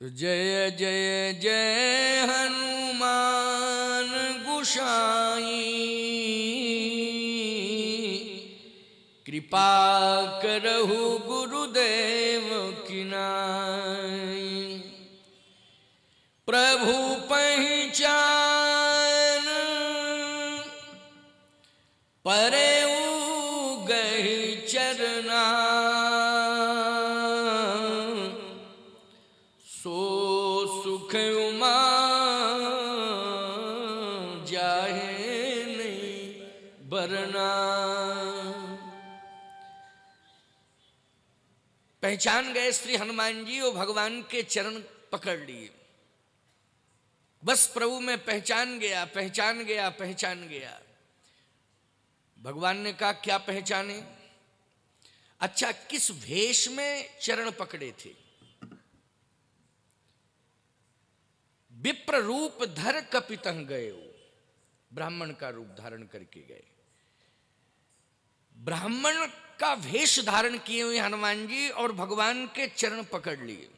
जय जय जय हनुमान गोसाई, कृपा करहु गुरुदेव की नाई। प्रभु पहचान परेउ गहि चरना, सो सुख उमा जाहे नहीं बरना। पहचान गए श्री हनुमान जी और भगवान के चरण पकड़ लिए। बस प्रभु में पहचान गया, पहचान गया, पहचान गया। भगवान ने कहा क्या पहचाने? अच्छा, किस भेष में चरण पकड़े थे? विप्र रूप धर कपितः गए, ब्राह्मण का रूप धारण करके गए। ब्राह्मण का वेश धारण किए हुए हनुमान जी और भगवान के चरण पकड़ लिए।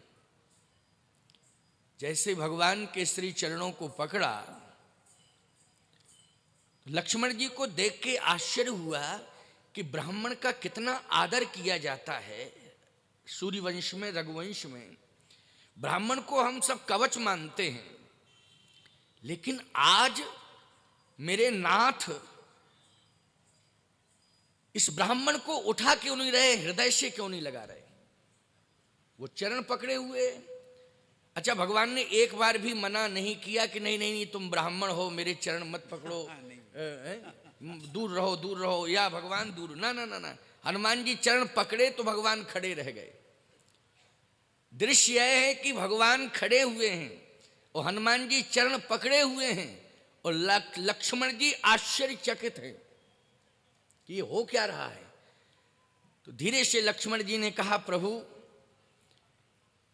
जैसे भगवान के श्री चरणों को पकड़ा, लक्ष्मण जी को देख के आश्चर्य हुआ कि ब्राह्मण का कितना आदर किया जाता है। सूर्यवंश में, रघुवंश में ब्राह्मण को हम सब कवच मानते हैं, लेकिन आज मेरे नाथ इस ब्राह्मण को उठा क्यों नहीं रहे, हृदय से क्यों नहीं लगा रहे? वो चरण पकड़े हुए। अच्छा, भगवान ने एक बार भी मना नहीं किया कि नहीं नहीं नहीं तुम ब्राह्मण हो, मेरे चरण मत पकड़ो, दूर रहो, दूर रहो, या भगवान दूर, ना ना ना ना। हनुमान जी चरण पकड़े तो भगवान खड़े रह गए। दृश्य यह है कि भगवान खड़े हुए हैं और हनुमान जी चरण पकड़े हुए हैं और लक्ष्मण जी आश्चर्यचकित हैं कि ये हो क्या रहा है। तो धीरे से लक्ष्मण जी ने कहा, प्रभु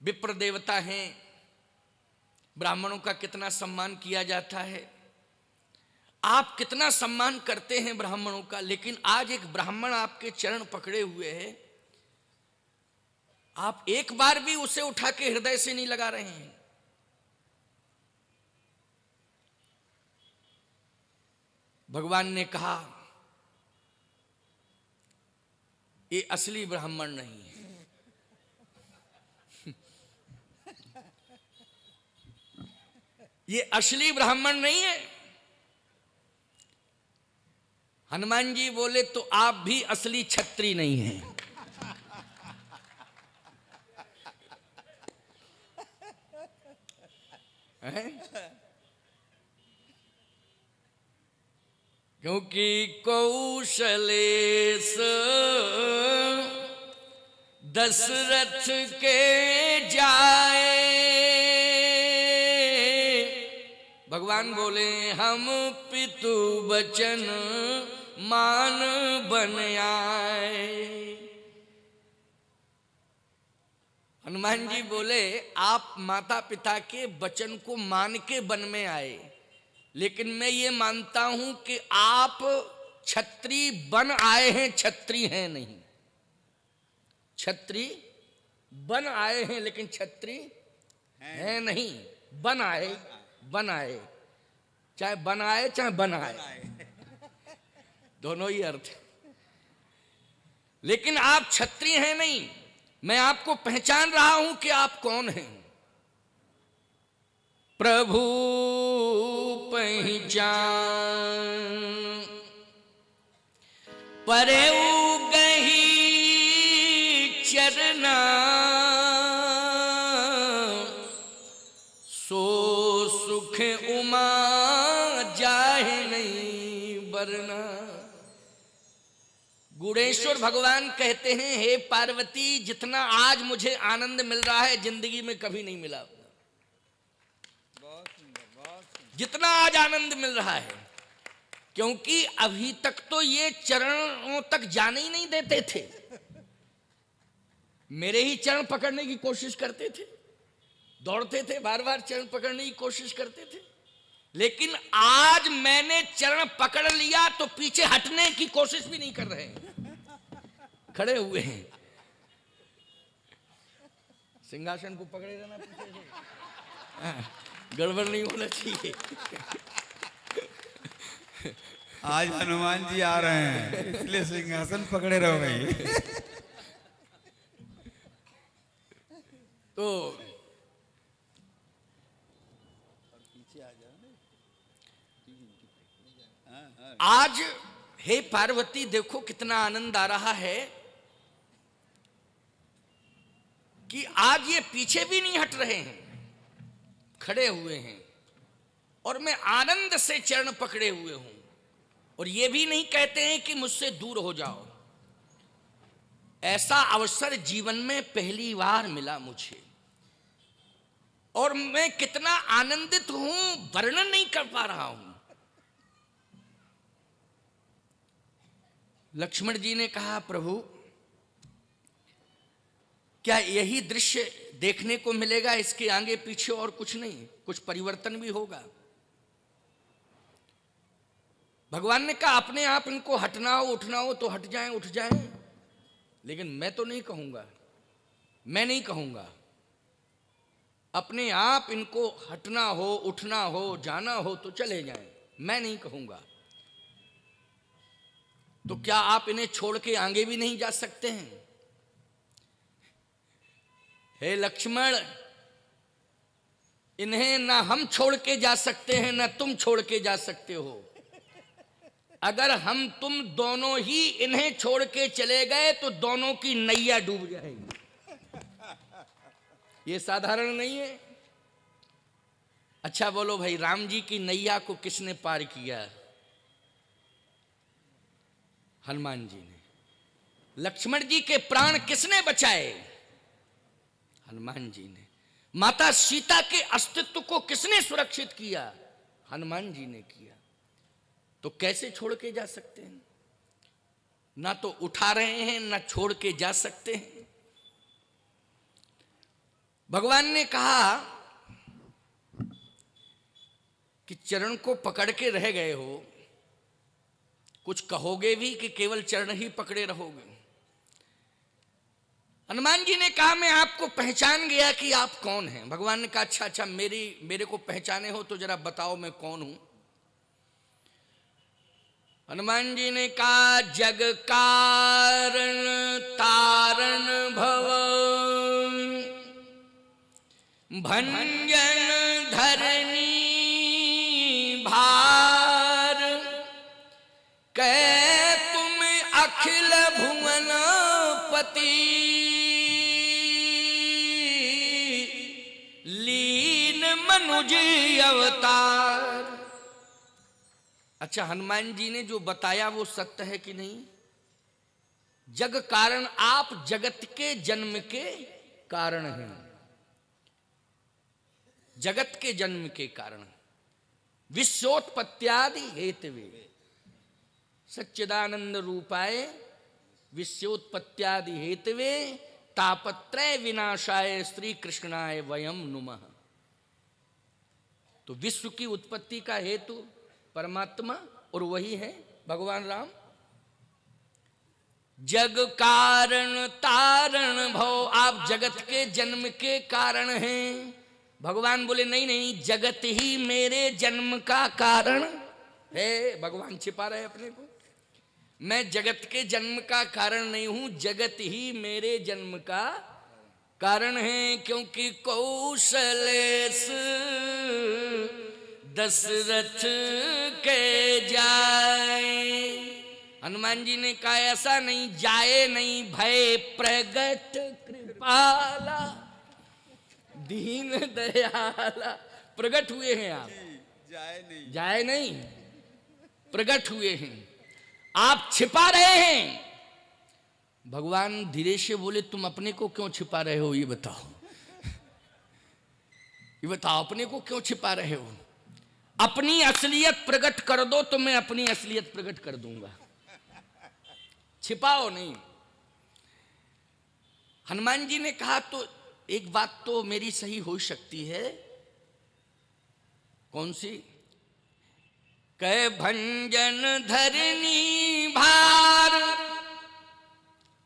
विप्र देवता हैं, ब्राह्मणों का कितना सम्मान किया जाता है, आप कितना सम्मान करते हैं ब्राह्मणों का, लेकिन आज एक ब्राह्मण आपके चरण पकड़े हुए हैं, आप एक बार भी उसे उठा के हृदय से नहीं लगा रहे हैं। भगवान ने कहा ये असली ब्राह्मण नहीं है। ये असली ब्राह्मण नहीं है। हनुमान जी बोले तो आप भी असली क्षत्रिय नहीं हैं। क्योंकि कौशलेश दशरथ के जाए, भगवान बोले हम पितु बचन मान बन आए। हनुमान जी बोले आप माता पिता के वचन को मान के वन में आए, लेकिन मैं ये मानता हूं कि आप क्षत्रिय बन आए हैं, क्षत्रिय हैं नहीं। क्षत्रिय बन आए हैं लेकिन क्षत्रिय हैं नहीं। बन आए, बन आए, चाहे बनाए चाहे बनाए, दोनों ही अर्थ है। लेकिन आप क्षत्रिय हैं नहीं। मैं आपको पहचान रहा हूं कि आप कौन हैं। प्रभु पहचान परेउ गहि चरना, सो सुख उमा जाहे नहीं बरना। गुणेश्वर भगवान कहते हैं, हे पार्वती, जितना आज मुझे आनंद मिल रहा है जिंदगी में कभी नहीं मिला। जितना आज आनंद मिल रहा है, क्योंकि अभी तक तो ये चरणों तक जाने ही नहीं देते थे। मेरे ही चरण पकड़ने की कोशिश करते थे, दौड़ते थे, बार बार चरण पकड़ने की कोशिश करते थे। लेकिन आज मैंने चरण पकड़ लिया तो पीछे हटने की कोशिश भी नहीं कर रहे हैं, खड़े हुए हैं। सिंहासन को पकड़े रहना पीछे से, गड़बड़ नहीं होना चाहिए। आज हनुमान जी आ रहे हैं इसलिए सिंहासन पकड़े रहो भाई। तो आज हे पार्वती देखो कितना आनंद आ रहा है कि आज ये पीछे भी नहीं हट रहे हैं, खड़े हुए हैं और मैं आनंद से चरण पकड़े हुए हूं, और ये भी नहीं कहते हैं कि मुझसे दूर हो जाओ। ऐसा अवसर जीवन में पहली बार मिला मुझे, और मैं कितना आनंदित हूं वर्णन नहीं कर पा रहा हूं। लक्ष्मण जी ने कहा, प्रभु क्या यही दृश्य देखने को मिलेगा, इसके आगे पीछे और कुछ नहीं, कुछ परिवर्तन भी होगा? भगवान ने कहा, अपने आप इनको हटना हो उठना हो तो हट जाएं, उठ जाएं, लेकिन मैं तो नहीं कहूंगा, मैं नहीं कहूंगा। अपने आप इनको हटना हो उठना हो जाना हो तो चले जाएं, मैं नहीं कहूंगा। तो क्या आप इन्हें छोड़ के आगे भी नहीं जा सकते हैं? हे लक्ष्मण, इन्हें ना हम छोड़ के जा सकते हैं ना तुम छोड़ के जा सकते हो। अगर हम तुम दोनों ही इन्हें छोड़ के चले गए तो दोनों की नैया डूब जाएगी। ये साधारण नहीं है। अच्छा बोलो भाई, राम जी की नैया को किसने पार किया? हनुमान जी ने। लक्ष्मण जी के प्राण किसने बचाए? हनुमान जी ने। माता सीता के अस्तित्व को किसने सुरक्षित किया? हनुमान जी ने किया। तो कैसे छोड़ के जा सकते हैं? ना तो उठा रहे हैं ना छोड़ के जा सकते हैं। भगवान ने कहा कि चरण को पकड़ के रह गए हो, कुछ कहोगे भी कि केवल चरण ही पकड़े रहोगे? हनुमान जी ने कहा, मैं आपको पहचान गया कि आप कौन हैं। भगवान ने कहा, अच्छा अच्छा, मेरे को पहचाने हो तो जरा बताओ मैं कौन हूं। हनुमान जी ने कहा, जग कारण तारण भव, भंजन धरनी भार, कह तुम अखिल भुवन पति, लीन मनुज अवतार। अच्छा, हनुमान जी ने जो बताया वो सत्य है कि नहीं? जग कारण, आप जगत के जन्म के कारण हैं, जगत के जन्म के कारण। विश्वोत्पत्त्यादि हेतवे, सच्चिदानंद रूपाय विश्वोत्पत्त्यादि हेतवे, तापत्रय विनाशाय श्री कृष्णाय वयम नुमः। तो विश्व की उत्पत्ति का हेतु परमात्मा, और वही है भगवान राम। जग कारण तारण भव, आप जगत के जन्म के कारण हैं। भगवान बोले, नहीं नहीं, जगत ही मेरे जन्म का कारण है। भगवान छिपा रहे अपने को। मैं जगत के जन्म का कारण नहीं हूं, जगत ही मेरे जन्म का कारण है। क्योंकि कौशलेश दशरथ के जाए। हनुमान जी ने कहा, ऐसा नहीं, जाए नहीं, भय प्रगट कृपाला दीन दयाला। प्रगट हुए हैं आप, जाए नहीं, प्रगट हुए हैं। आप छिपा रहे हैं। भगवान धीरे से बोले, तुम अपने को क्यों छिपा रहे हो? ये बताओ, ये बताओ, अपने को क्यों छिपा रहे हो? अपनी असलियत प्रकट कर दो तो मैं अपनी असलियत प्रकट कर दूंगा, छिपाओ नहीं। हनुमान जी ने कहा, तो एक बात तो मेरी सही हो सकती है। कौन सी? कह भंजन धरनी भार,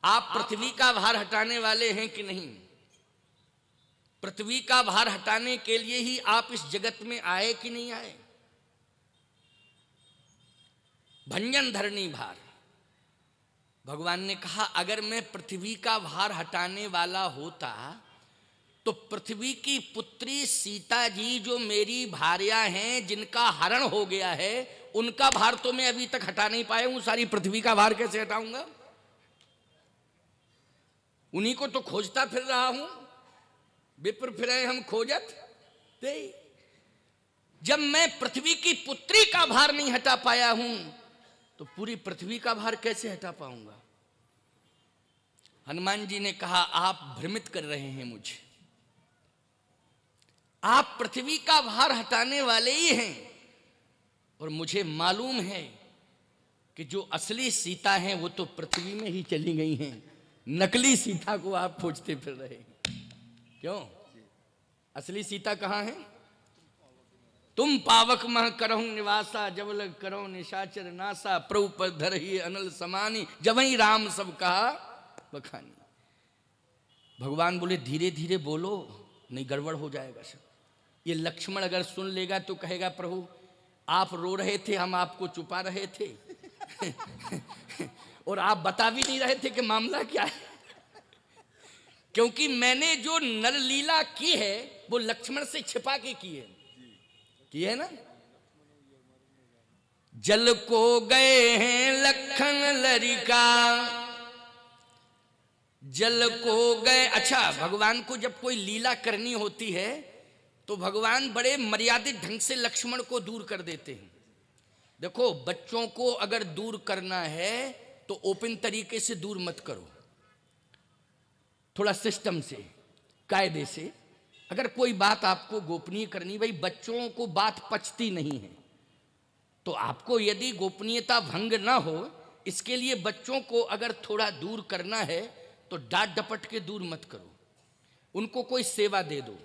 आप पृथ्वी का भार हटाने वाले हैं कि नहीं? पृथ्वी का भार हटाने के लिए ही आप इस जगत में आए कि नहीं आए? भंजन धरनी भार। भगवान ने कहा अगर मैं पृथ्वी का भार हटाने वाला होता तो पृथ्वी की पुत्री सीता जी जो मेरी भार्या हैं, जिनका हरण हो गया है, उनका भार तो मैं अभी तक हटा नहीं पाया हूं, सारी पृथ्वी का भार कैसे हटाऊंगा? उन्हीं को तो खोजता फिर रहा हूं। विप्र फिरे हम खोजत ते। जब मैं पृथ्वी की पुत्री का भार नहीं हटा पाया हूं तो पूरी पृथ्वी का भार कैसे हटा पाऊंगा? हनुमान जी ने कहा आप भ्रमित कर रहे हैं मुझे, आप पृथ्वी का भार हटाने वाले ही हैं और मुझे मालूम है कि जो असली सीता हैं वो तो पृथ्वी में ही चली गई हैं, नकली सीता को आप खोजते फिर रहे हैं। क्यों? असली सीता कहां है? तुम पावक मह करहु निवासा, जबल करहु निशाचर नासा, प्रभु पर धरहि अनल समानी, जबहि राम सब कहा बखानी। भगवान बोले धीरे धीरे बोलो, नहीं गड़बड़ हो जाएगा सब। ये लक्ष्मण अगर सुन लेगा तो कहेगा प्रभु आप रो रहे थे, हम आपको छुपा रहे थे और आप बता भी नहीं रहे थे कि मामला क्या है। क्योंकि मैंने जो नरलीला की है वो लक्ष्मण से छिपा के की है ना। जल को गए हैं लखन लरिका, जल को गए। अच्छा, भगवान को जब कोई लीला करनी होती है तो भगवान बड़े मर्यादित ढंग से लक्ष्मण को दूर कर देते हैं। देखो, बच्चों को अगर दूर करना है तो ओपन तरीके से दूर मत करो, थोड़ा सिस्टम से, कायदे से। अगर कोई बात आपको गोपनीय करनी, भाई बच्चों को बात पचती नहीं है, तो आपको यदि गोपनीयता भंग ना हो, इसके लिए बच्चों को अगर थोड़ा दूर करना है तो डांट डपट के दूर मत करो। उनको कोई सेवा दे दो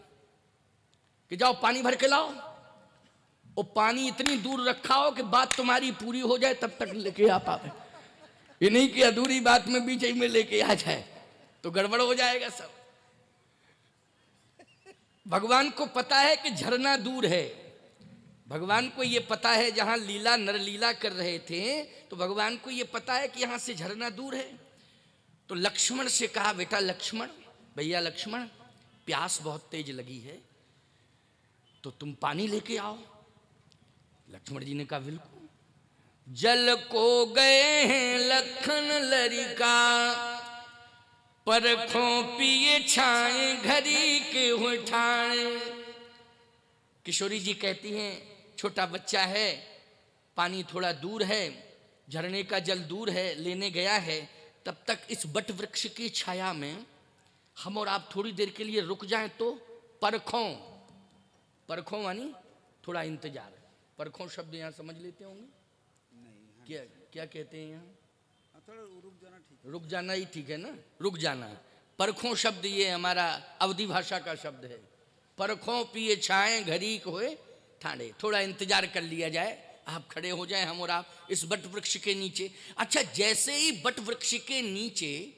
कि जाओ पानी भर के लाओ, और पानी इतनी दूर रखा हो कि बात तुम्हारी पूरी हो जाए तब तक लेके आ पाए। ये नहीं कि अधूरी बात में बीच में लेके आ जाए तो गड़बड़ हो जाएगा सब। भगवान को पता है कि झरना दूर है, भगवान को ये पता है जहां लीला नरलीला कर रहे थे तो भगवान को ये पता है कि यहां से झरना दूर है। तो लक्ष्मण से कहा बेटा लक्ष्मण, भैया लक्ष्मण, प्यास बहुत तेज लगी है तो तुम पानी लेके आओ। लक्ष्मण जी ने कहा बिल्कुल। जल को गए हैं लखन लरिका, परखों पिए छाए घड़ी के उठाए। किशोरी जी कहती हैं छोटा बच्चा है, पानी थोड़ा दूर है, झरने का जल दूर है, लेने गया है, तब तक इस बट वृक्ष की छाया में हम और आप थोड़ी देर के लिए रुक जाएं तो परखों, परखों मानी थोड़ा इंतजार। परखों शब्द यहाँ समझ लेते होंगे? नहीं, क्या क्या कहते हैं यहाँ? थोड़ा रुक जाना ठीक, रुक जाना ही ठीक है ना, रुक जाना। परखों शब्द ये हमारा अवधी भाषा का शब्द है। परखों पिए छाए घड़ी होए ठाणे, थोड़ा इंतजार कर लिया जाए, आप खड़े हो जाएं हम और आप इस बट वृक्ष के नीचे। अच्छा, जैसे ही बट वृक्ष के नीचे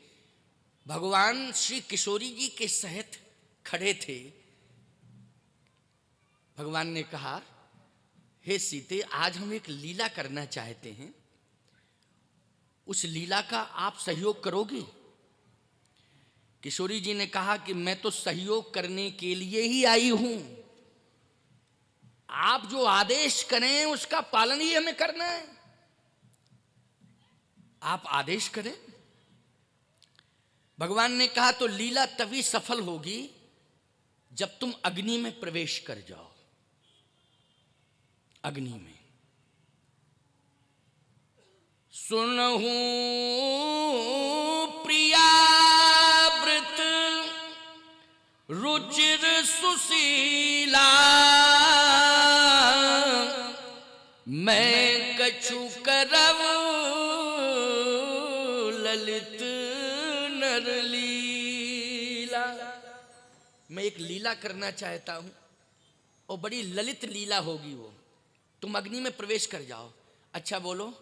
भगवान श्री किशोरी जी के सहित खड़े थे, भगवान ने कहा हे सीते, आज हम एक लीला करना चाहते हैं, उस लीला का आप सहयोग करोगी? किशोरी जी ने कहा कि मैं तो सहयोग करने के लिए ही आई हूं, आप जो आदेश करें उसका पालन ही हमें करना है, आप आदेश करें। भगवान ने कहा तो लीला तभी सफल होगी जब तुम अग्नि में प्रवेश कर जाओ। अग्नि में सुनहूं प्रिया व्रत रुचिर सुशीला, मैं कछु करव ललित नरलीला। मैं एक लीला करना चाहता हूं और बड़ी ललित लीला होगी वो, तुम अग्नि में प्रवेश कर जाओ। अच्छा बोलो,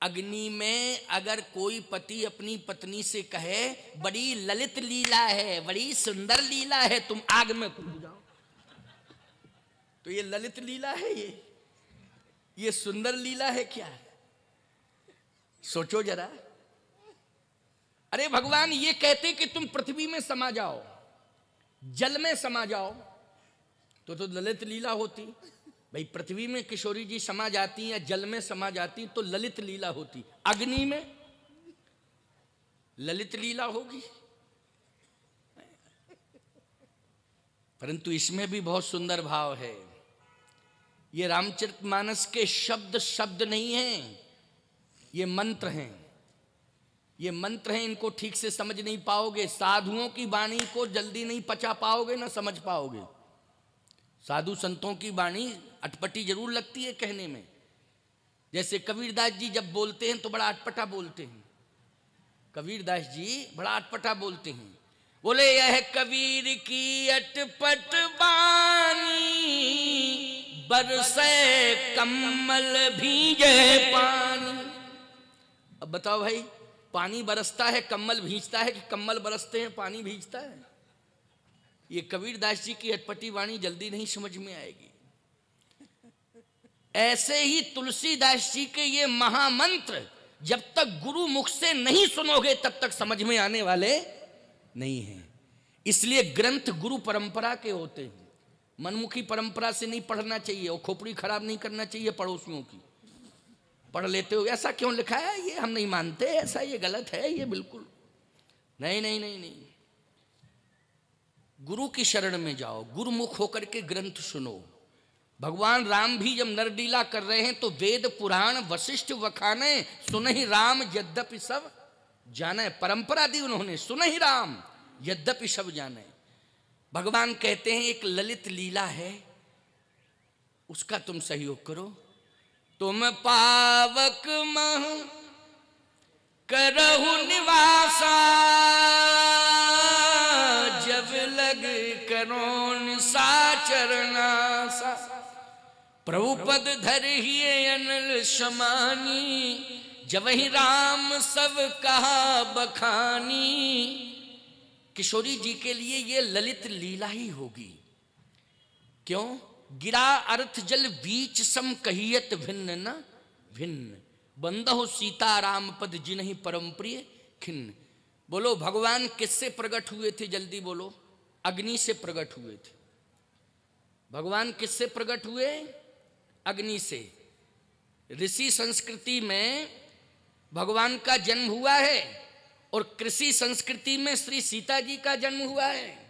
अग्नि में अगर कोई पति अपनी पत्नी से कहे बड़ी ललित लीला है, बड़ी सुंदर लीला है, तुम आग में कूद जाओ, तो ये ललित लीला है? ये सुंदर लीला है क्या? सोचो जरा। अरे भगवान ये कहते कि तुम पृथ्वी में समा जाओ, जल में समा जाओ, तो ललित लीला होती। भाई पृथ्वी में किशोरी जी समा जाती या जल में समा जाती तो ललित लीला होती, अग्नि में ललित लीला होगी? परंतु इसमें भी बहुत सुंदर भाव है। ये रामचरितमानस के शब्द शब्द नहीं हैं, ये मंत्र हैं। ये मंत्र हैं, इनको ठीक से समझ नहीं पाओगे, साधुओं की वाणी को जल्दी नहीं पचा पाओगे, ना समझ पाओगे। साधु संतों की वाणी अटपटी जरूर लगती है कहने में। जैसे कबीरदास जी जब बोलते हैं तो बड़ा अटपटा बोलते हैं। कबीरदास जी बड़ा अटपटा बोलते हैं, बोले यह कबीर की अटपट वाणी, बरसे कम्मल भीगे पानी। अब बताओ भाई, पानी बरसता है कम्मल भींचता है कि कम्मल बरसते हैं पानी भींचता है? ये कबीरदास जी की अटपटी वाणी जल्दी नहीं समझ में आएगी। ऐसे ही तुलसीदास जी के ये महामंत्र जब तक गुरु मुख से नहीं सुनोगे तब तक समझ में आने वाले नहीं हैं। इसलिए ग्रंथ गुरु परंपरा के होते हैं, मनमुखी परंपरा से नहीं पढ़ना चाहिए और खोपड़ी खराब नहीं करना चाहिए पड़ोसियों की। पढ़ लेते हो ऐसा क्यों लिखा है, ये हम नहीं मानते, ऐसा ये गलत है, ये बिल्कुल नहीं नहीं नहीं नहीं। गुरु की शरण में जाओ, गुरुमुख होकर के ग्रंथ सुनो। भगवान राम भी जब नरडीला कर रहे हैं तो वेद पुराण वशिष्ठ वखाने, सुनहि राम यद्यपि सब जाने। परंपरा दी उन्होंने, सुनहि राम यद्यपि सब जाने। भगवान कहते हैं एक ललित लीला है, उसका तुम सहयोग करो। तुम पावक मह करहु निवासा, जब लग करोन साचरनासा। प्रभुपद धर ही अनल समानी, जब ही राम सब कहा बखानी। किशोरी जी के लिए ये ललित लीला ही होगी। क्यों? गिरा अर्थ जल बीच सम कहियत भिन्न न भिन्न, बंदहो सीता राम पद जिन्हि परम प्रिय खिन्न। बोलो भगवान किससे प्रकट हुए थे? जल्दी बोलो। अग्नि से प्रकट हुए थे। भगवान किससे प्रकट हुए? अग्नि से। ऋषि संस्कृति में भगवान का जन्म हुआ है और कृषि संस्कृति में श्री सीता जी का जन्म हुआ है।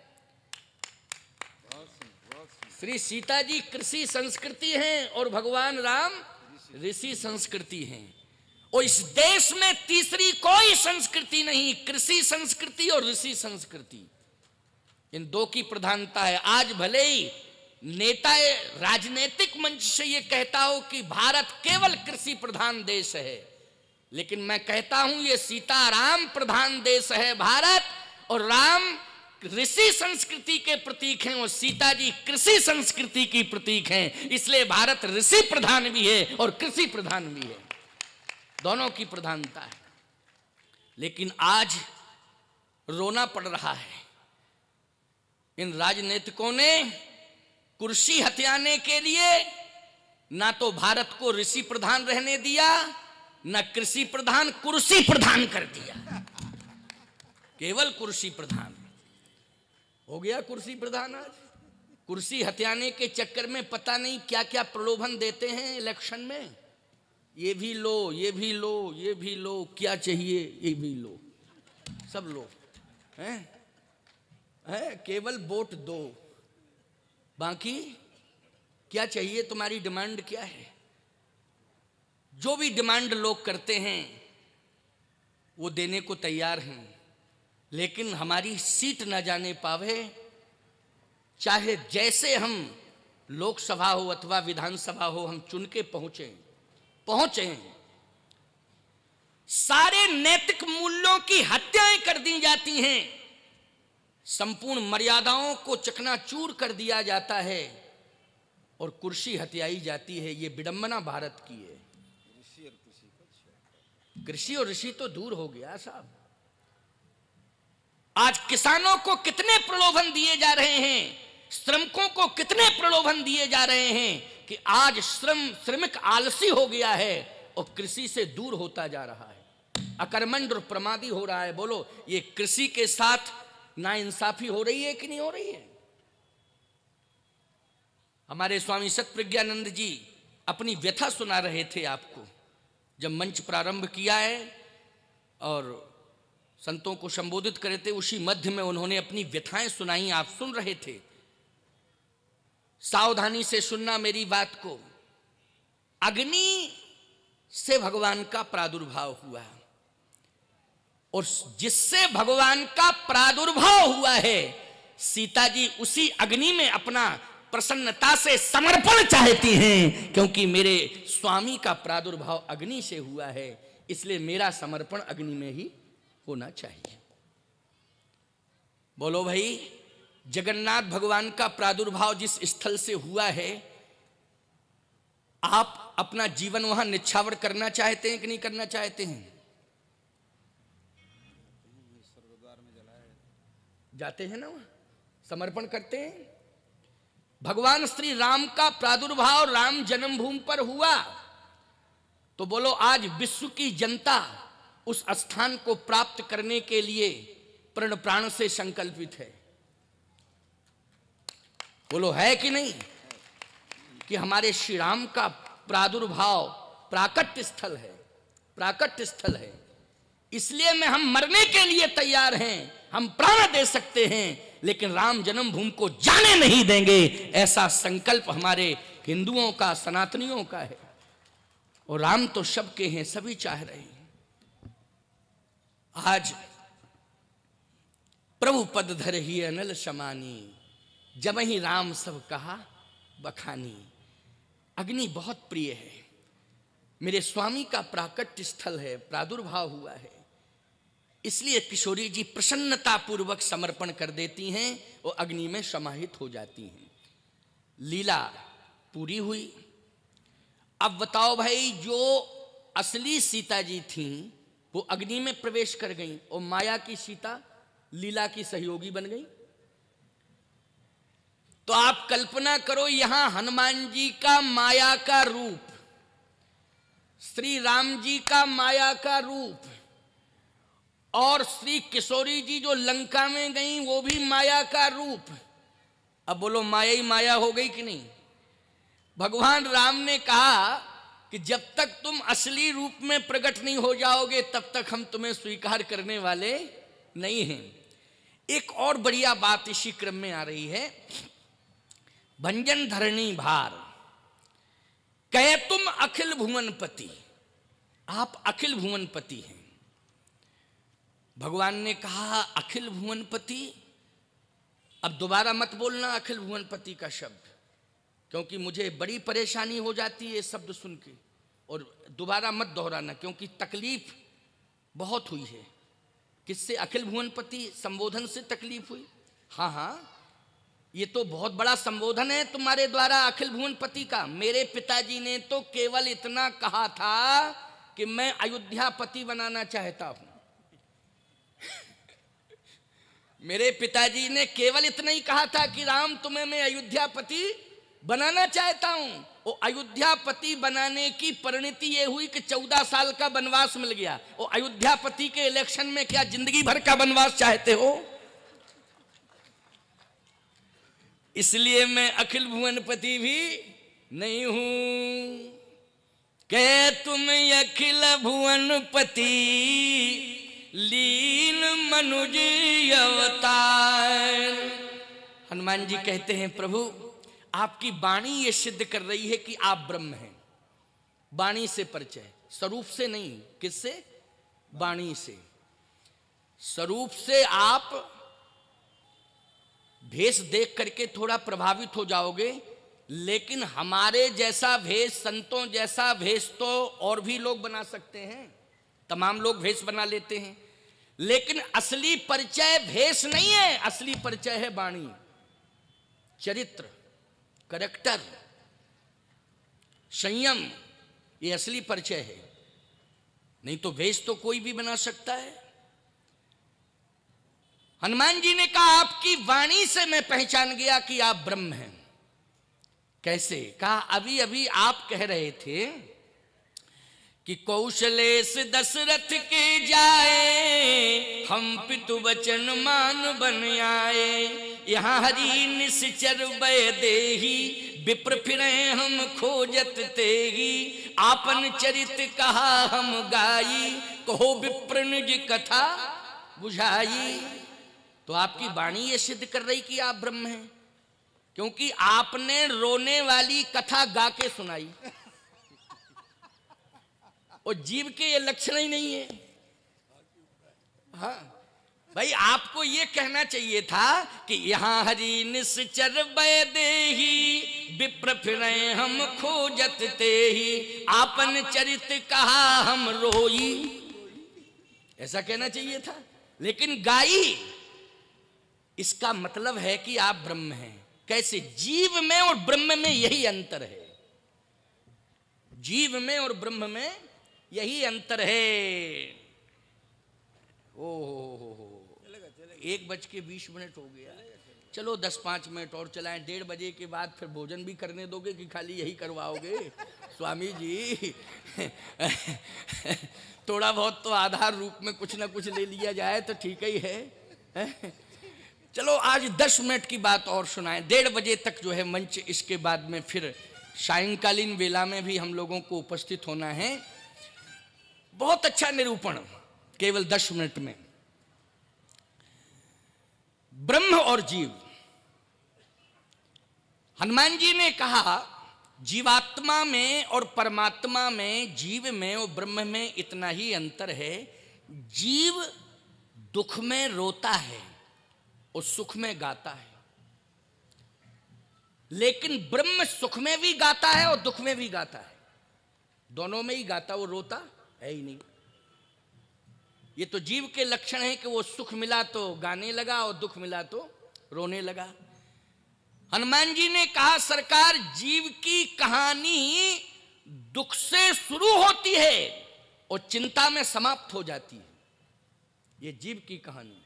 श्री सीता जी कृषि संस्कृति हैं और भगवान राम ऋषि संस्कृति हैं। और इस देश में तीसरी कोई संस्कृति नहीं, कृषि संस्कृति और ऋषि संस्कृति, इन दो की प्रधानता है। आज भले ही नेता राजनीतिक मंच से ये कहता हो कि भारत केवल कृषि प्रधान देश है, लेकिन मैं कहता हूं ये सीताराम प्रधान देश है भारत, और राम ऋषि संस्कृति के प्रतीक हैं और सीता जी कृषि संस्कृति की प्रतीक हैं। इसलिए भारत ऋषि प्रधान भी है और कृषि प्रधान भी है, दोनों की प्रधानता है। लेकिन आज रोना पड़ रहा है, इन राजनीतिकों ने कुर्सी हथियाने के लिए ना तो भारत को ऋषि प्रधान रहने दिया, ना कृषि प्रधान, कुर्सी प्रधान कर दिया। केवल कुर्सी प्रधान हो गया। कुर्सी प्रधान आज कुर्सी हथियाने के चक्कर में पता नहीं क्या क्या प्रलोभन देते हैं इलेक्शन में। ये भी लो, ये भी लो, ये भी लो, क्या चाहिए ये भी लो, सब लो हैं। केवल वोट दो, बाकी क्या चाहिए, तुम्हारी डिमांड क्या है? जो भी डिमांड लोग करते हैं वो देने को तैयार हैं, लेकिन हमारी सीट न जाने पावे, चाहे जैसे हम लोकसभा हो अथवा विधानसभा हो हम चुन के पहुंचे। सारे नैतिक मूल्यों की हत्याएं कर दी जाती हैं, संपूर्ण मर्यादाओं को चकनाचूर कर दिया जाता है और कुर्सी हथियाई जाती है। ये विडंबना भारत की है। कृषि और ऋषि तो दूर हो गया साहब। आज किसानों को कितने प्रलोभन दिए जा रहे हैं, श्रमिकों को कितने प्रलोभन दिए जा रहे हैं कि आज श्रमिक आलसी हो गया है और कृषि से दूर होता जा रहा है, अकर्मण्य और प्रमादी हो रहा है। बोलो ये कृषि के साथ नाइंसाफी हो रही है कि नहीं हो रही है? हमारे स्वामी सतप्रज्ञानंद जी अपनी व्यथा सुना रहे थे आपको, जब मंच प्रारंभ किया है और संतों को संबोधित करे थे, उसी मध्य में उन्होंने अपनी व्यथाएं सुनाई, आप सुन रहे थे। सावधानी से सुनना मेरी बात को। अग्नि से भगवान का प्रादुर्भाव हुआ और जिससे भगवान का प्रादुर्भाव हुआ है, सीता जी उसी अग्नि में अपना प्रसन्नता से समर्पण चाहती हैं, क्योंकि मेरे स्वामी का प्रादुर्भाव अग्नि से हुआ है, इसलिए मेरा समर्पण अग्नि में ही होना चाहिए। बोलो भाई, जगन्नाथ भगवान का प्रादुर्भाव जिस स्थल से हुआ है, आप अपना जीवन वहां निछावर करना चाहते हैं कि नहीं करना चाहते हैं? जाते हैं ना, वहां समर्पण करते हैं। भगवान श्री राम का प्रादुर्भाव राम जन्मभूमि पर हुआ, तो बोलो आज विश्व की जनता उस स्थान को प्राप्त करने के लिए प्रण प्राण से संकल्पित है। बोलो है कि नहीं, कि हमारे श्री राम का प्रादुर्भाव प्राकट्य स्थल है, प्राकट्य स्थल है, इसलिए में हम मरने के लिए तैयार हैं, हम प्राण दे सकते हैं, लेकिन राम जन्मभूमि को जाने नहीं देंगे, ऐसा संकल्प हमारे हिंदुओं का, सनातनियों का है। और राम तो सबके हैं, सभी चाह रहे हैं। आज प्रभु पद धर ही अनल समानी, जब ही राम सब कहा बखानी। अग्नि बहुत प्रिय है, मेरे स्वामी का प्राकट्य स्थल है, प्रादुर्भाव हुआ है, इसलिए किशोरी जी प्रसन्नता पूर्वक समर्पण कर देती हैं और अग्नि में समाहित हो जाती हैं। लीला पूरी हुई। अब बताओ भाई, जो असली सीता जी थीं वो अग्नि में प्रवेश कर गईं और माया की सीता लीला की सहयोगी बन गई। तो आप कल्पना करो, यहां हनुमान जी का माया का रूप, श्री राम जी का माया का रूप, और श्री किशोरी जी जो लंका में गई वो भी माया का रूप। अब बोलो माया ही माया हो गई कि नहीं? भगवान राम ने कहा कि जब तक तुम असली रूप में प्रकट नहीं हो जाओगे तब तक हम तुम्हें स्वीकार करने वाले नहीं हैं। एक और बढ़िया बात इसी क्रम में आ रही है। भंजन धरणी भार कहे तुम अखिल भुवनपति, आप अखिल भुवनपति हैं। भगवान ने कहा अखिल भुवनपति, अब दोबारा मत बोलना अखिल भुवनपति का शब्द, क्योंकि मुझे बड़ी परेशानी हो जाती है शब्द सुन के, और दोबारा मत दोहराना क्योंकि तकलीफ बहुत हुई है। किससे? अखिल भुवनपति संबोधन से तकलीफ हुई? हाँ हाँ, ये तो बहुत बड़ा संबोधन है तुम्हारे द्वारा अखिल भुवनपति का। मेरे पिताजी ने तो केवल इतना कहा था कि मैं अयोध्यापति बनाना चाहता हूं। मेरे पिताजी ने केवल इतना ही कहा था कि राम तुम्हें मैं अयोध्यापति बनाना चाहता हूं। और अयोध्यापति बनाने की परिणति ये हुई कि 14 साल का वनवास मिल गया। और अयोध्यापति के इलेक्शन में क्या जिंदगी भर का वनवास चाहते हो? इसलिए मैं अखिल भुवनपति भी नहीं हूं। कह तुम अखिल भुवनपति लीन मनुज अवतार। हनुमान जी कहते हैं प्रभु आपकी वाणी ये सिद्ध कर रही है कि आप ब्रह्म हैं। वाणी से परिचय, स्वरूप से नहीं। किससे? वाणी से। स्वरूप से आप भेष देख करके थोड़ा प्रभावित हो जाओगे, लेकिन हमारे जैसा भेष, संतों जैसा भेष तो और भी लोग बना सकते हैं। तमाम लोग भेष बना लेते हैं, लेकिन असली परिचय भेष नहीं है। असली परिचय है वाणी, चरित्र, कैरेक्टर, संयम। ये असली परिचय है। नहीं तो वेश तो कोई भी बना सकता है। हनुमान जी ने कहा आपकी वाणी से मैं पहचान गया कि आप ब्रह्म हैं। कैसे? कहा अभी अभी आप कह रहे थे कि कौशलेश दशरथ के जाए, हम पितु वचन मान बन आए। यहाँ हरि निश्चर वै देही, विप्र फिरे हम खोजत तेही। आपन चरित कहा हम गाई, कहो विप्र निज कथा बुझाई। तो आपकी वाणी ये सिद्ध कर रही कि आप ब्रह्म हैं, क्योंकि आपने रोने वाली कथा गा के सुनाई, और जीव के ये लक्षण ही नहीं है। हाँ भाई, आपको ये कहना चाहिए था कि यहाँ हरि निश्चर वै देही, विप्र फिरे हम खोजत तेही। आपन चरित कहा हम रोई, ऐसा कहना चाहिए था, लेकिन गाई। इसका मतलब है कि आप ब्रह्म हैं। कैसे? जीव में और ब्रह्म में यही अंतर है। जीव में और ब्रह्म में यही अंतर है। ओ 1:20 हो गया। चलो 10-5 मिनट और चलाएं। 1:30 बजे के बाद फिर भोजन भी करने दोगे कि खाली यही करवाओगे? स्वामी जी थोड़ा बहुत तो आधार रूप में कुछ ना कुछ ले लिया जाए तो ठीक ही है। चलो आज 10 मिनट की बात और सुनाएं। 1:30 बजे तक जो है मंच, इसके बाद में फिर सायंकालीन वेला में भी हम लोगों को उपस्थित होना है। बहुत अच्छा निरूपण केवल 10 मिनट में। ब्रह्म और जीव। हनुमान जी ने कहा जीवात्मा में और परमात्मा में, जीव में और ब्रह्म में इतना ही अंतर है। जीव दुख में रोता है और सुख में गाता है, लेकिन ब्रह्म सुख में भी गाता है और दुख में भी गाता है। दोनों में ही गाता, वो रोता है ही नहीं। ये तो जीव के लक्षण है कि वो सुख मिला तो गाने लगा और दुख मिला तो रोने लगा। हनुमान जी ने कहा सरकार, जीव की कहानी दुख से शुरू होती है और चिंता में समाप्त हो जाती है। ये जीव की कहानी।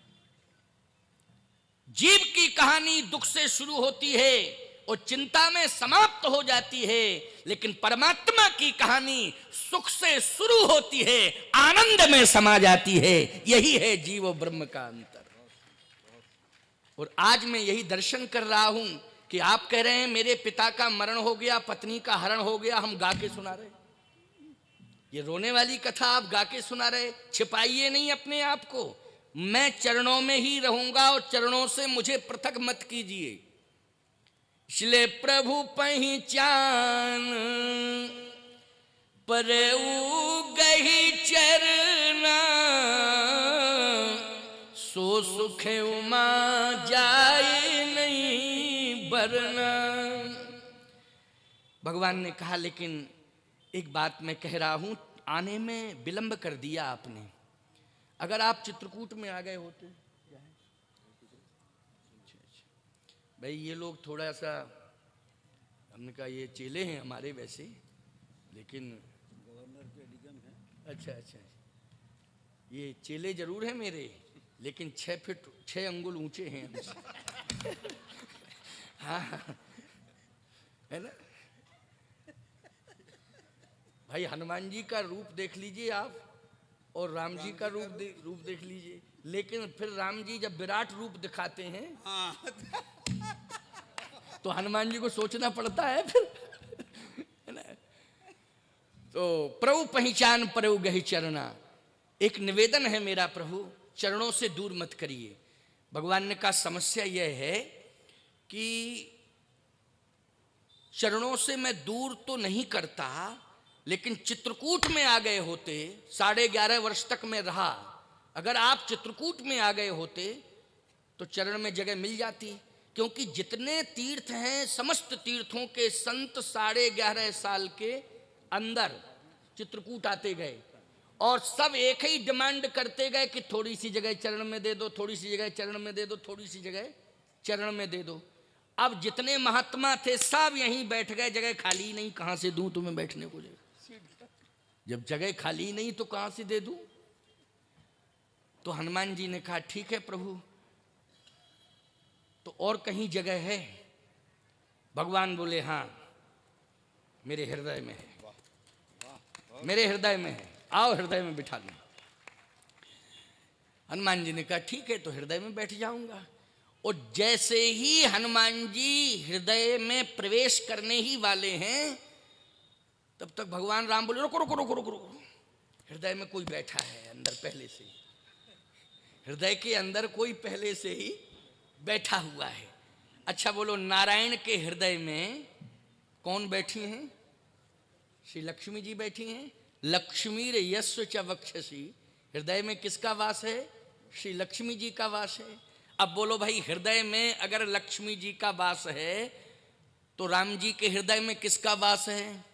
जीव की कहानी दुख से शुरू होती है और चिंता में समाप्त हो जाती है, लेकिन परमात्मा की कहानी सुख से शुरू होती है, आनंद में समा जाती है। यही है जीव और ब्रह्म का अंतर। और आज मैं यही दर्शन कर रहा हूं कि आप कह रहे हैं मेरे पिता का मरण हो गया, पत्नी का हरण हो गया, हम गा के सुना रहे। ये रोने वाली कथा आप गा के सुना रहे। छिपाइए नहीं अपने आप को। मैं चरणों में ही रहूंगा और चरणों से मुझे पृथक मत कीजिए। इसलिए प्रभु पहचान पर गही चरना, सो सुख उमा जाए नहीं बरना। भगवान ने कहा लेकिन एक बात मैं कह रहा हूं, आने में विलंब कर दिया आपने। अगर आप चित्रकूट में आ गए होते। भाई ये लोग थोड़ा सा, हमने कहा ये चेले हैं हमारे वैसे, लेकिन गवर्नर के एडिगन है। अच्छा, ये चेले जरूर हैं मेरे, लेकिन 6 फीट 6 अंगुल ऊंचे हैं हमसे। हाँ है ना भाई? हनुमान जी का रूप देख लीजिए आप और राम जी का रूप देख लीजिए, लेकिन फिर राम जी जब विराट रूप दिखाते हैं तो हनुमान जी को सोचना पड़ता है फिर, है ना? तो प्रभु पहचान परऊ गही चरना। एक निवेदन है मेरा, प्रभु चरणों से दूर मत करिए। भगवान ने कहा समस्या यह है कि चरणों से मैं दूर तो नहीं करता, लेकिन चित्रकूट में आ गए होते, 11.5 वर्ष तक मैं रहा, अगर आप चित्रकूट में आ गए होते तो चरण में जगह मिल जाती। क्योंकि जितने तीर्थ हैं, समस्त तीर्थों के संत 11.5 साल के अंदर चित्रकूट आते गए और सब एक ही डिमांड करते गए कि थोड़ी सी जगह चरण में दे दो, थोड़ी सी जगह चरण में दे दो, थोड़ी सी जगह चरण में दे दो। अब जितने महात्मा थे सब यहीं बैठ गए, जगह खाली नहीं, कहां से दूं तुम्हें बैठने को जगह। जब जगह खाली नहीं तो कहां से दे दूं? तो हनुमान जी ने कहा ठीक है प्रभु, तो और कहीं जगह है? भगवान बोले हाँ, मेरे हृदय में है, मेरे हृदय में है, आओ हृदय में बिठा लो। हनुमान जी ने कहा ठीक है, तो हृदय में बैठ जाऊंगा। और जैसे ही हनुमान जी हृदय में प्रवेश करने ही वाले हैं, तब तक भगवान राम बोले रुको रुको रुको रुको रुको, हृदय में कोई बैठा है अंदर पहले से ही, हृदय के अंदर कोई पहले से ही बैठा हुआ है। अच्छा बोलो, नारायण के हृदय में कौन बैठी हैं? श्री लक्ष्मी जी बैठी हैं। लक्ष्मी रे यस्व च वक्षसि, हृदय में किसका वास है? श्री लक्ष्मी जी का वास है। अब बोलो भाई, हृदय में अगर लक्ष्मी जी का वास है तो राम जी के हृदय में किसका वास है?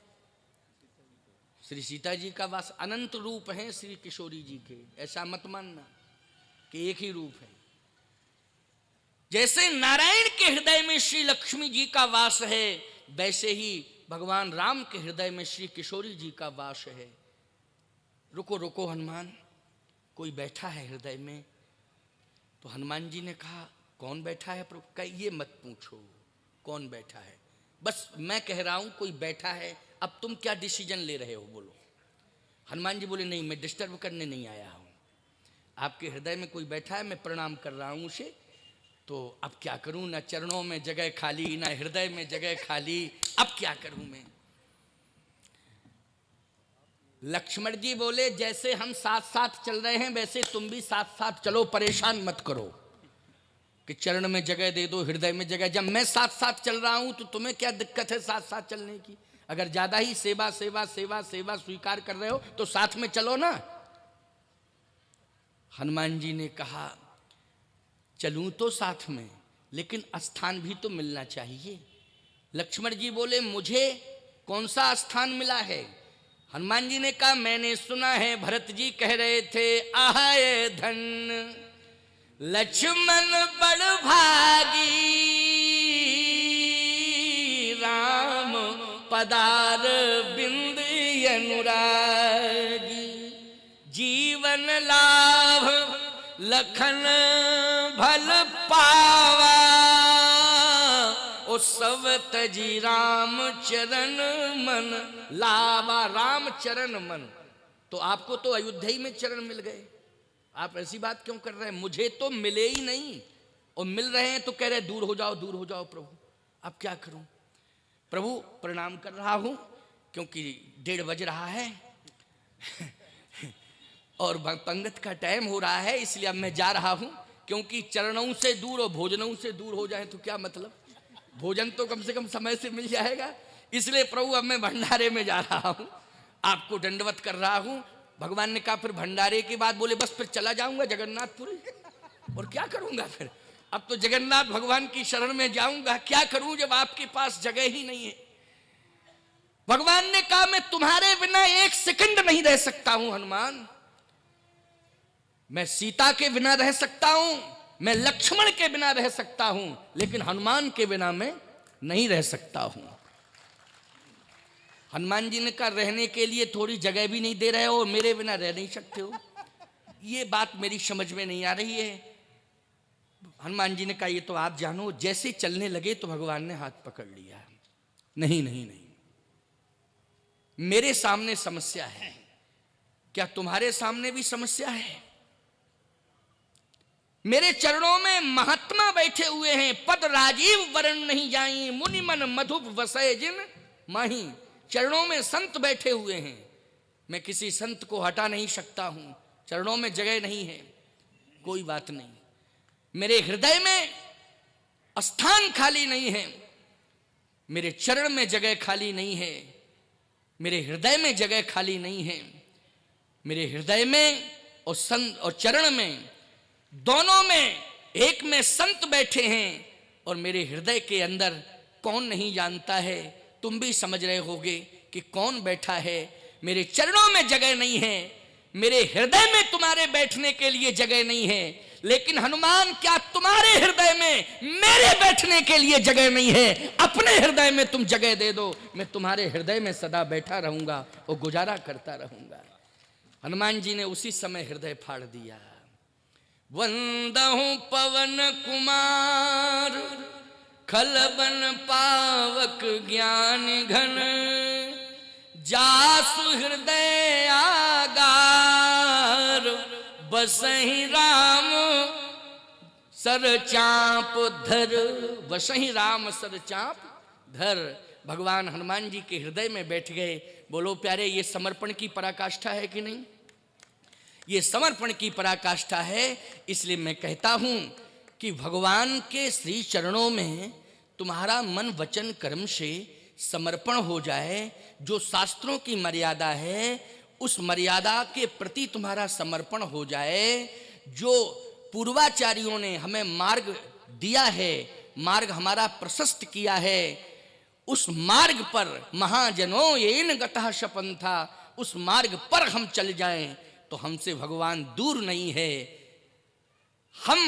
श्री सीता जी का वास। अनंत रूप हैं श्री किशोरी जी के, ऐसा मत मानना कि एक ही रूप है। जैसे नारायण के हृदय में श्री लक्ष्मी जी का वास है, वैसे ही भगवान राम के हृदय में श्री किशोरी जी का वास है। रुको रुको हनुमान, कोई बैठा है हृदय में। तो हनुमान जी ने कहा कौन बैठा है प्रभु? कहा ये मत पूछो कौन बैठा है, बस मैं कह रहा हूं कोई बैठा है, अब तुम क्या डिसीजन ले रहे हो बोलो। हनुमान जी बोले नहीं, मैं डिस्टर्ब करने नहीं आया हूं, आपके हृदय में कोई बैठा है, मैं प्रणाम कर रहा हूं उसे, तो अब क्या करूं, ना चरणों में जगह खाली, ना हृदय में जगह खाली, अब क्या करूं मैं। लक्ष्मण जी बोले जैसे हम साथ साथ चल रहे हैं वैसे तुम भी साथ साथ चलो, परेशान मत करो कि चरण में जगह दे दो, हृदय में जगह। जब मैं साथ साथ चल रहा हूं तो तुम्हें क्या दिक्कत है साथ साथ चलने की? अगर ज्यादा ही सेवा सेवा सेवा सेवा स्वीकार कर रहे हो तो साथ में चलो ना। हनुमान जी ने कहा चलूं तो साथ में, लेकिन स्थान भी तो मिलना चाहिए। लक्ष्मण जी बोले मुझे कौन सा स्थान मिला है? हनुमान जी ने कहा मैंने सुना है भरत जी कह रहे थे आए धन लक्ष्मण बड़ भागी, राम पदार बिंद अनुरागी, जीवन लाभ लखन भल पावा, ओ सब तजी राम चरण मन लावा। राम चरण मन, तो आपको तो अयोध्या ही में चरण मिल गए, आप ऐसी बात क्यों कर रहे हैं? मुझे तो मिले ही नहीं, और मिल रहे हैं तो कह रहे दूर हो जाओ दूर हो जाओ प्रभु। अब क्या करूं? प्रभु प्रणाम कर रहा हूं क्योंकि 1:30 बज रहा है और पंगत का टाइम हो रहा है, इसलिए अब मैं जा रहा हूं, क्योंकि चरणों से दूर और भोजनों से दूर हो जाए तो क्या मतलब, भोजन तो कम से कम समय से मिल जाएगा। इसलिए प्रभु अब मैं भंडारे में जा रहा हूं, आपको दंडवत कर रहा हूं। भगवान ने कहा फिर भंडारे के बाद बोले बस फिर चला जाऊंगा जगन्नाथपुरी, और क्या करूंगा फिर, अब तो जगन्नाथ भगवान की शरण में जाऊंगा, क्या करूं जब आपके पास जगह ही नहीं है। भगवान ने कहा मैं तुम्हारे बिना एक सेकंड नहीं रह सकता हूं हनुमान, मैं सीता के बिना रह सकता हूं, मैं लक्ष्मण के बिना रह सकता हूं, लेकिन हनुमान के बिना मैं नहीं रह सकता हूं। हनुमान जी ने कहा रहने के लिए थोड़ी जगह भी नहीं दे रहे हो, मेरे बिना रह नहीं सकते हो, ये बात मेरी समझ में नहीं आ रही है। हनुमान जी ने कहा ये तो आप जानो। जैसे चलने लगे तो भगवान ने हाथ पकड़ लिया, नहीं नहीं नहीं, मेरे सामने समस्या है, क्या तुम्हारे सामने भी समस्या है? मेरे चरणों में महात्मा बैठे हुए हैं, पद राजीव वरण नहीं जाई, मुनि मन मधुप वसय जिन माही। चरणों में संत बैठे हुए हैं, मैं किसी संत को हटा नहीं सकता हूं, चरणों में जगह नहीं है, कोई बात नहीं, मेरे हृदय में स्थान खाली नहीं है, मेरे चरण में जगह खाली नहीं है, मेरे हृदय में जगह खाली नहीं है, मेरे हृदय में और संत और चरण में दोनों में एक में संत बैठे हैं, और मेरे हृदय के अंदर कौन नहीं जानता है, तुम भी समझ रहे होगे कि कौन बैठा है। मेरे चरणों में जगह नहीं है, मेरे हृदय में तुम्हारे बैठने के लिए जगह नहीं है, लेकिन हनुमान, क्या तुम्हारे हृदय में मेरे बैठने के लिए जगह नहीं है? अपने हृदय में तुम जगह दे दो, मैं तुम्हारे हृदय में सदा बैठा रहूंगा और गुजारा करता रहूंगा। हनुमान जी ने उसी समय हृदय फाड़ दिया। वंदहु पवन कुमार, खलबन पावक ज्ञान घन, जासु हृदय आगार, बसहि राम सर चाप धर। बसहि राम सर चाप धर। भगवान हनुमान जी के हृदय में बैठ गए। बोलो प्यारे, ये समर्पण की पराकाष्ठा है कि नहीं? ये समर्पण की पराकाष्ठा है। इसलिए मैं कहता हूं कि भगवान के श्री चरणों में तुम्हारा मन वचन कर्म से समर्पण हो जाए। जो शास्त्रों की मर्यादा है उस मर्यादा के प्रति तुम्हारा समर्पण हो जाए। जो पूर्वाचार्यों ने हमें मार्ग दिया है, मार्ग हमारा प्रशस्त किया है, उस मार्ग पर महाजनों येन गतः शपन्था, उस मार्ग पर हम चल जाएं तो हमसे भगवान दूर नहीं है। हम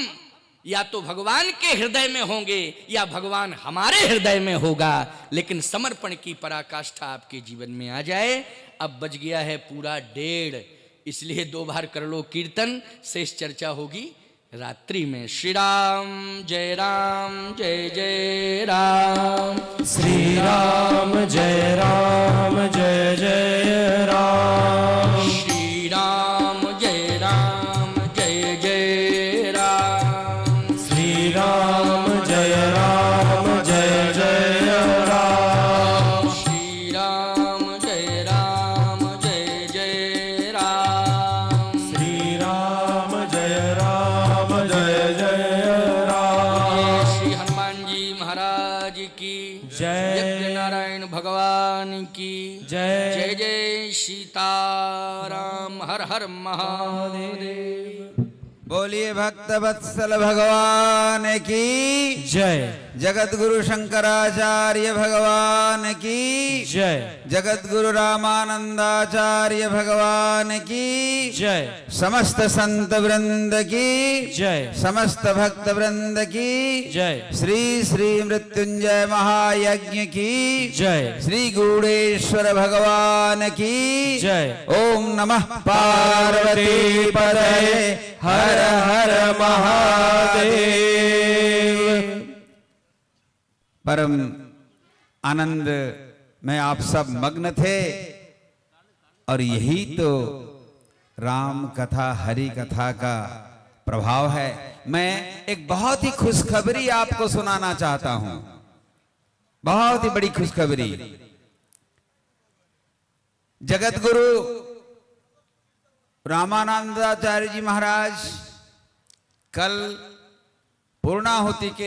या तो भगवान के हृदय में होंगे या भगवान हमारे हृदय में होगा। लेकिन समर्पण की पराकाष्ठा आपके जीवन में आ जाए। अब बज गया है पूरा 1:30, इसलिए 2 बार कर लो कीर्तन, शेष चर्चा होगी रात्रि में। श्री राम जय राम, श्री राम जय जय राम, श्री राम जय जय राम, श्री राम जय जय राम, श्री राम जय जय राम, श्री राम जय जय राम। श्री हनुमान जी महाराज की जय। यज्ञ नारायण भगवान की जय। जय जय सीताराम। हर हर महादेव। बोलिए भक्त वत्सल भगवान की जय। जगत गुरु शंकराचार्य भगवान की जय। जगत गुरु रामानंदाचार्य भगवान की जय। समस्त संत वृंद की जय। समस्त भक्त वृंद की जय। श्री श्री मृत्युंजय महायज्ञ की जय। श्री गूढ़ेश्वर भगवान की जय। ओम नमः पार्वती पतये हर हर महादेव। परम आनंद में आप सब मग्न थे और यही तो राम कथा हरि कथा का प्रभाव है। मैं एक बहुत ही खुशखबरी आपको सुनाना चाहता हूं, बहुत ही बड़ी खुशखबरी। जगत गुरु रामानंदाचार्य जी महाराज कल पूर्णाहुति के